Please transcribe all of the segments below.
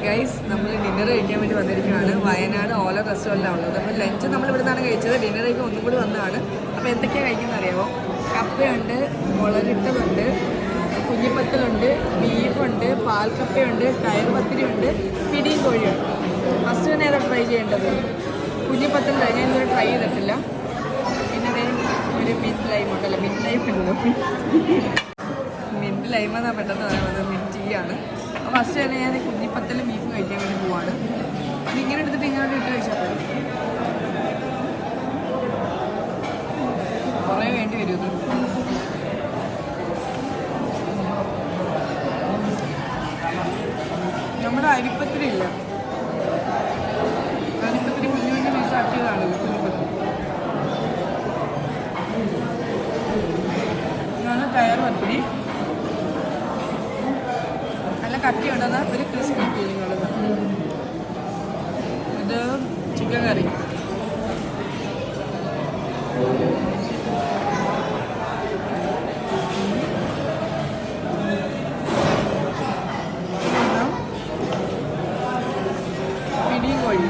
Guys നമ്മൾ dinner കഴിക്കാൻ വേണ്ടി വന്നിരിക്കുകയാണ്. വയനാട് ഓല റെസ്റ്റോറൻറ്റാണ് ഉള്ളത്. അപ്പോൾ ലഞ്ച് നമ്മൾ ഇവിടെ നിന്നാണ് കഴിച്ചത്. ഡിന്നറേക്ക് ഒന്നും കൂടി വന്നതാണ്. അപ്പോൾ എന്തൊക്കെയാണ് കഴിക്കുന്നത് അറിയാമോ? കപ്പയുണ്ട്, മുളകിട്ടതുണ്ട്, കുഞ്ഞിപ്പത്തലുണ്ട്, ബീഫുണ്ട്, പാൽക്കപ്പയുണ്ട്, ടയർ പത്തിരിയുണ്ട്, പിടിയും കോഴിയുണ്ട്. ഫസ്റ്റ് തന്നെ ഏതാ ട്രൈ ചെയ്യേണ്ടത്? കുഞ്ഞിപ്പത്തൽ ഞാൻ ഇതുവരെ ട്രൈ ചെയ്തിട്ടില്ല. പിന്നെ ഒരു മിൻറ്റ് ലൈം ഉണ്ടല്ലോ, മിൻറ്റ് ലൈം ഉണ്ടല്ലോ, മിൻറ്റ് ലൈം എന്നാണ് പെട്ടെന്ന് പറയുന്നത്. മിൻറ്റ് ടീ ആണ്. അപ്പോൾ ഫസ്റ്റ് തന്നെ ഞാൻ കുഞ്ഞിപ്പത്തലും ബീഫും കഴിക്കാൻ വേണ്ടി പോവാണ്. അപ്പോൾ ഇങ്ങനെ എടുത്തിട്ട് ഇങ്ങോട്ട് ഇട്ട് കഴിച്ചാൽ മതി. കുറേ വേണ്ടി വരും ഇത്. നമ്മുടെ അരിപ്പത്തിരില്ല, അരിപ്പത്തിരി കുഞ്ഞു കുഞ്ഞു പീസ് ആക്കിയതാണ് കുഞ്ഞിപ്പത്തിരി. ഇതാണ് ടയർ പത്തിരി. നല്ല കട്ടിയുണ്ടെന്ന് ഒരു ക്രിസ്പി ഫീലിംഗ് ഉള്ളത്. ഇത് ചിക്കൻ കറി. പിടിയും കോഴി.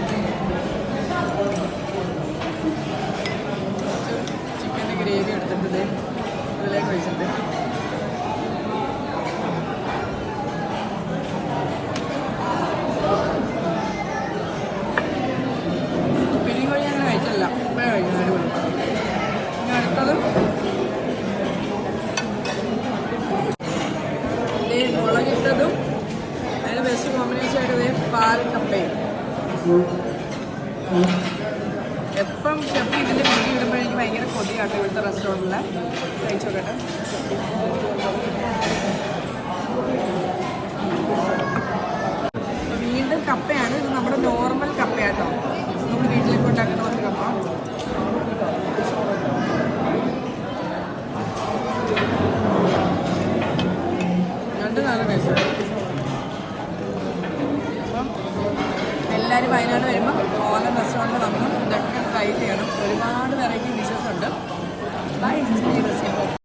ചിക്കൻ്റെ ഗ്രേവി എടുത്തിട്ട് ഇതിലേക്ക് ഒഴിച്ചിട്ട് അടുത്തത് മുളകിട്ടതും അതിന് ബെസ്റ്റ് കോമ്പിനേഷൻ ആയിട്ട് പാൽ കപ്പയും. എപ്പം ഷെഫ് ഇതിൻ്റെ വീട്ടിൽ ഇടുമ്പോൾ എനിക്ക് ഭയങ്കര കൊതിയാട്ടോ ഇവിടുത്തെ റെസ്റ്റോറൻറ്റിൽ. കഴിച്ചോക്കട്ടെ. വീണ്ടും കപ്പയാണ്. ഇത് നമ്മുടെ നോർമൽ കപ്പയാട്ടോ, നമ്മൾ വീട്ടിലേക്ക് ഉണ്ടാക്കുന്ന കുറച്ച് കപ്പ. നല്ല ടേസ്റ്റ്. അപ്പം എല്ലാവരും വയനാട് വരുമ്പോൾ ഓലൻ റെസ്റ്റോറൻറ്റിൽ വന്ന് ഇതൊക്കെ ട്രൈ ചെയ്യണം. ഒരുപാട് വെറൈറ്റി ഡിഷസ് ഉണ്ട്. ബൈ.